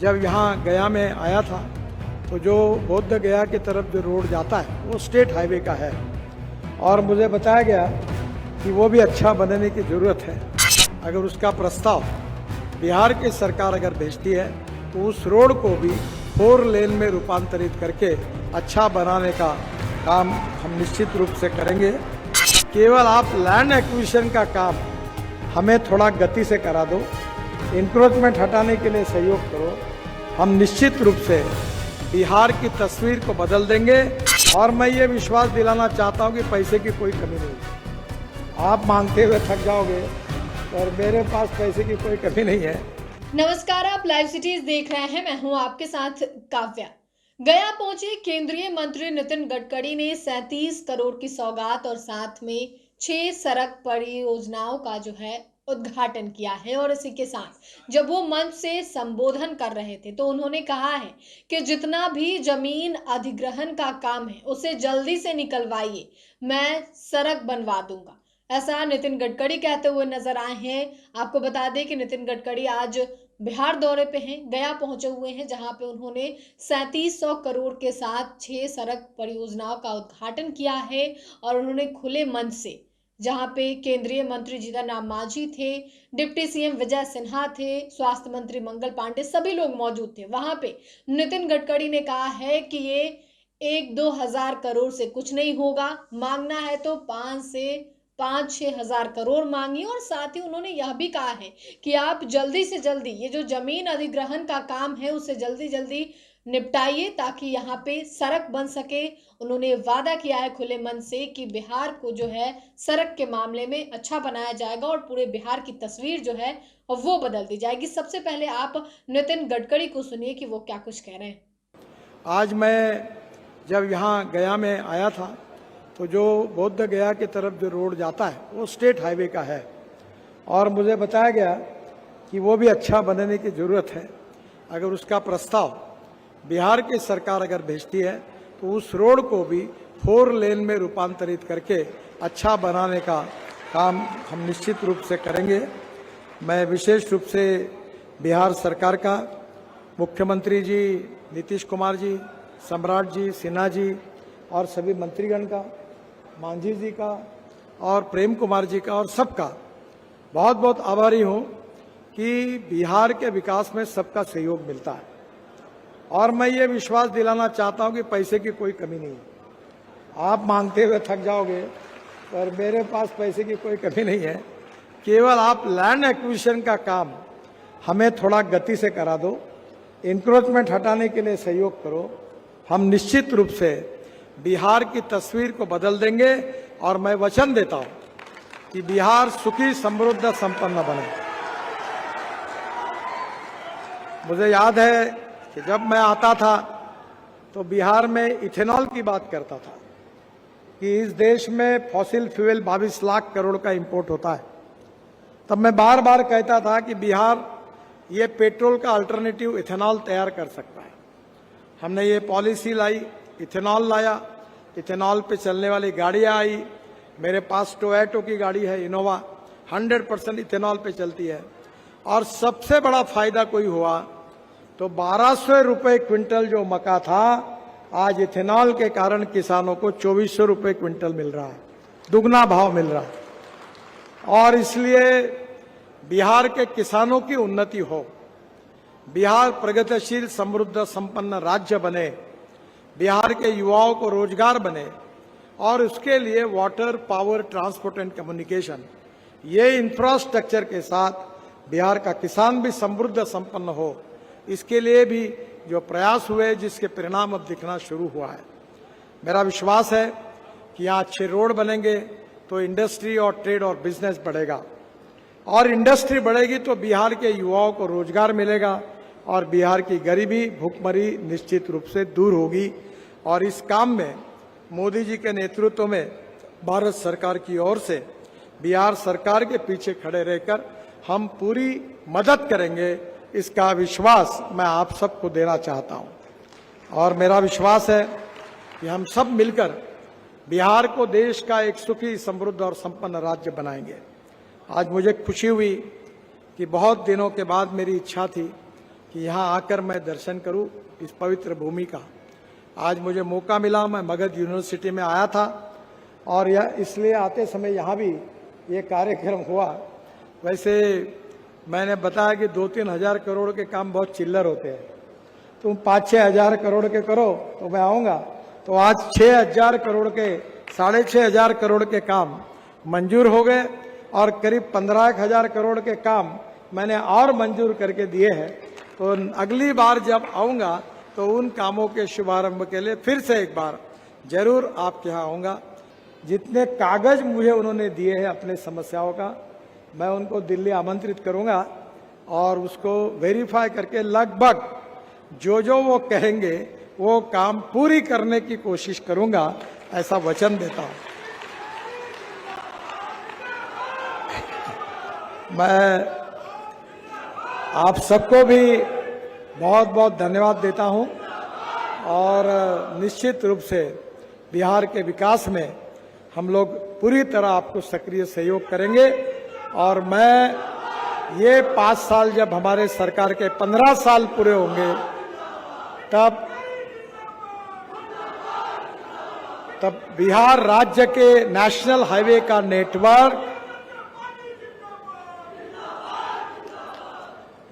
जब यहाँ गया में आया था तो जो बौद्ध गया की तरफ जो रोड जाता है वो स्टेट हाईवे का है और मुझे बताया गया कि वो भी अच्छा बनने की ज़रूरत है। अगर उसका प्रस्ताव बिहार की सरकार अगर भेजती है तो उस रोड को भी 4 लेन में रूपांतरित करके अच्छा बनाने का काम हम निश्चित रूप से करेंगे। केवल आप लैंड एक्विजिशन का काम हमें थोड़ा गति से करा दो, इंक्रोचमेंट हटाने के लिए सहयोग करो, हम निश्चित रूप से बिहार की तस्वीर को बदल देंगे। और मैं ये विश्वास दिलाना चाहता हूँ कि पैसे की कोई कमी नहीं। आप मांगते हुए थक जाओगे और मेरे पास पैसे की कोई कमी नहीं है। नमस्कार, आप लाइव सिटीज देख रहे हैं। मैं हूं आपके साथ काव्या। गया पहुंचे केंद्रीय मंत्री नितिन गडकरी ने 37 करोड़ की सौगात और साथ में 6 सड़क परियोजनाओं का जो है उद्घाटन किया है। और इसी के साथ जब वो मंच से संबोधन कर रहे थे तो उन्होंने कहा है कि जितना भी जमीन अधिग्रहण का काम है उसे जल्दी से निकलवाइए, मैं सड़क बनवा दूंगा। ऐसा नितिन गडकरी कहते हुए नजर आए हैं। आपको बता दें कि नितिन गडकरी आज बिहार दौरे पे हैं, गया पहुंचे हुए हैं, जहां पे उन्होंने 3700 करोड़ के साथ 6 सड़क परियोजनाओं का उद्घाटन किया है। और उन्होंने खुले मंच से, जहां पे केंद्रीय मंत्री जीतन राम मांझी थे, डिप्टी सीएम विजय सिन्हा थे, स्वास्थ्य मंत्री मंगल पांडे, सभी लोग मौजूद थे। वहां पे नितिन गडकरी ने कहा है कि ये 1-2 हजार करोड़ से कुछ नहीं होगा, मांगना है तो 5-6 हजार करोड़ मांगी। और साथ ही उन्होंने यह भी कहा है कि आप जल्दी से जल्दी ये जो जमीन अधिग्रहण का काम है उसे जल्दी जल्दी निपटाइए ताकि यहाँ पे सड़क बन सके। उन्होंने वादा किया है खुले मन से कि बिहार को जो है सड़क के मामले में अच्छा बनाया जाएगा और पूरे बिहार की तस्वीर जो है वो बदल दी जाएगी। सबसे पहले आप नितिन गडकरी को सुनिए कि वो क्या कुछ कह रहे हैं। आज मैं जब यहाँ गया में आया था तो जो बौद्ध गया की तरफ जो रोड जाता है वो स्टेट हाईवे का है और मुझे बताया गया कि वो भी अच्छा बनने की ज़रूरत है। अगर उसका प्रस्ताव बिहार की सरकार अगर भेजती है तो उस रोड को भी 4 लेन में रूपांतरित करके अच्छा बनाने का काम हम निश्चित रूप से करेंगे। मैं विशेष रूप से बिहार सरकार का, मुख्यमंत्री जी नीतीश कुमार जी, सम्राट जी, सिन्हा जी और सभी मंत्रीगण का, मांझी जी का और प्रेम कुमार जी का और सबका बहुत बहुत आभारी हूँ कि बिहार के विकास में सबका सहयोग मिलता है। और मैं ये विश्वास दिलाना चाहता हूँ कि पैसे की कोई कमी नहीं है। आप मांगते हुए थक जाओगे और मेरे पास पैसे की कोई कमी नहीं है। केवल आप लैंड एक्विजिशन का काम हमें थोड़ा गति से करा दो, इंक्रोचमेंट हटाने के लिए सहयोग करो, हम निश्चित रूप से बिहार की तस्वीर को बदल देंगे। और मैं वचन देता हूं कि बिहार सुखी, समृद्ध, संपन्न बने। मुझे याद है कि जब मैं आता था तो बिहार में इथेनॉल की बात करता था कि इस देश में फॉसिल फ्यूल 22 लाख करोड़ का इंपोर्ट होता है। तब मैं बार बार कहता था कि बिहार ये पेट्रोल का अल्टरनेटिव इथेनॉल तैयार कर सकता है। हमने ये पॉलिसी लाई, इथेनॉल लाया, इथेनॉल पे चलने वाली गाड़ियाँ आई। मेरे पास टोयोटो की गाड़ी है, इनोवा, 100% इथेनॉल पे चलती है। और सबसे बड़ा फायदा कोई हुआ तो 1200 रुपये क्विंटल जो मक्का था, आज इथेनॉल के कारण किसानों को 2400 रुपये क्विंटल मिल रहा है, दुगना भाव मिल रहा है। और इसलिए बिहार के किसानों की उन्नति हो, बिहार प्रगतिशील, समृद्ध, संपन्न राज्य बने, बिहार के युवाओं को रोजगार बने और उसके लिए water, power, transport and communication, ये इंफ्रास्ट्रक्चर के साथ बिहार का किसान भी समृद्ध, संपन्न हो, इसके लिए भी जो प्रयास हुए, जिसके परिणाम अब दिखना शुरू हुआ है। मेरा विश्वास है कि यहाँ अच्छे रोड बनेंगे तो इंडस्ट्री और ट्रेड और बिजनेस बढ़ेगा और इंडस्ट्री बढ़ेगी तो बिहार के युवाओं को रोजगार मिलेगा और बिहार की गरीबी, भूखमरी निश्चित रूप से दूर होगी। और इस काम में मोदी जी के नेतृत्व में भारत सरकार की ओर से बिहार सरकार के पीछे खड़े रहकर हम पूरी मदद करेंगे, इसका विश्वास मैं आप सबको देना चाहता हूं। और मेरा विश्वास है कि हम सब मिलकर बिहार को देश का एक सुखी, समृद्ध और संपन्न राज्य बनाएंगे। आज मुझे खुशी हुई कि बहुत दिनों के बाद मेरी इच्छा थी कि यहाँ आकर मैं दर्शन करूं इस पवित्र भूमि का। आज मुझे मौका मिला, मैं मगध यूनिवर्सिटी में आया था और यह इसलिए आते समय यहाँ भी ये कार्यक्रम हुआ। वैसे मैंने बताया कि 2-3 हज़ार करोड़ के काम बहुत चिल्लर होते हैं, तुम 5-6 हज़ार करोड़ के करो तो मैं आऊँगा। तो आज 6,000 करोड़ के 6,500 करोड़ के काम मंजूर हो गए और करीब 15,000 करोड़ के काम मैंने और मंजूर करके दिए हैं। तो अगली बार जब आऊँगा तो उन कामों के शुभारंभ के लिए फिर से एक बार जरूर आपके यहाँ आऊँगा। जितने कागज मुझे उन्होंने दिए हैं अपने समस्याओं का, मैं उनको दिल्ली आमंत्रित करूँगा और उसको वेरीफाई करके लगभग जो वो कहेंगे वो काम पूरी करने की कोशिश करूँगा, ऐसा वचन देता हूँ। मैं आप सबको भी बहुत बहुत धन्यवाद देता हूं और निश्चित रूप से बिहार के विकास में हम लोग पूरी तरह आपको सक्रिय सहयोग करेंगे। और मैं ये 5 साल जब हमारे सरकार के 15 साल पूरे होंगे तब बिहार राज्य के नेशनल हाईवे का नेटवर्क,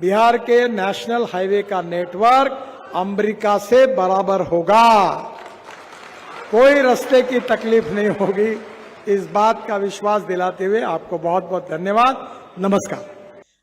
बिहार के नेशनल हाईवे का नेटवर्क अमेरिका से बराबर होगा। कोई रास्ते की तकलीफ नहीं होगी। इस बात का विश्वास दिलाते हुए आपको बहुत बहुत धन्यवाद। नमस्कार।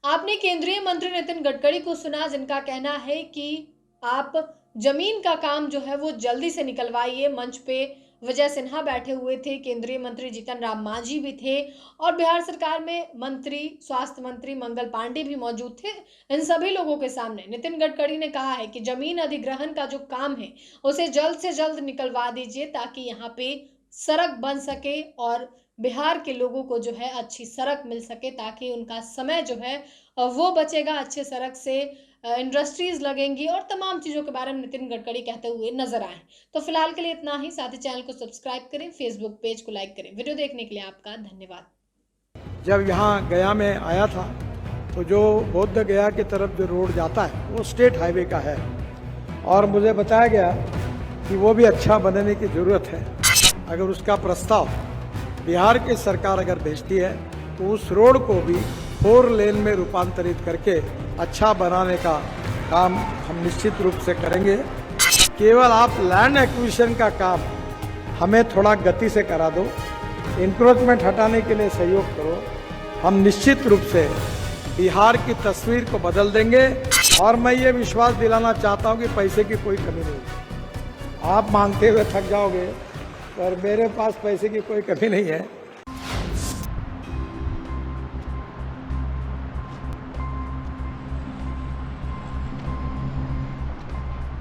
आपने केंद्रीय मंत्री नितिन गडकरी को सुना, जिनका कहना है कि आप जमीन का काम जो है वो जल्दी से निकलवाइए। मंच पे विजय सिन्हा बैठे हुए थे, केंद्रीय मंत्री जीतन राम मांझी भी थे और बिहार सरकार में मंत्री, स्वास्थ्य मंत्री मंगल पांडे भी मौजूद थे। इन सभी लोगों के सामने नितिन गडकरी ने कहा है कि जमीन अधिग्रहण का जो काम है उसे जल्द से जल्द निकलवा दीजिए ताकि यहाँ पे सड़क बन सके और बिहार के लोगों को जो है अच्छी सड़क मिल सके, ताकि उनका समय जो है वो बचेगा। अच्छे सड़क से इंडस्ट्रीज लगेंगी और तमाम चीज़ों के बारे में नितिन गडकरी कहते हुए नजर आए। तो फिलहाल के लिए इतना ही। साथ ही चैनल को सब्सक्राइब करें, फेसबुक पेज को लाइक करें। वीडियो देखने के लिए आपका धन्यवाद। जब यहाँ गया में आया था तो जो बौद्ध गया की तरफ जो रोड जाता है वो स्टेट हाईवे का है और मुझे बताया गया कि वो भी अच्छा बनने की ज़रूरत है। अगर उसका प्रस्ताव बिहार की सरकार अगर भेजती है तो उस रोड को भी 4 लेन में रूपांतरित करके अच्छा बनाने का काम हम निश्चित रूप से करेंगे। केवल आप लैंड एक्विजिशन का काम हमें थोड़ा गति से करा दो, इंक्रोचमेंट हटाने के लिए सहयोग करो, हम निश्चित रूप से बिहार की तस्वीर को बदल देंगे। और मैं ये विश्वास दिलाना चाहता हूँ कि पैसे की कोई कमी नहीं। आप मांगते हुए थक जाओगे, पर मेरे पास पैसे की कोई कमी नहीं है।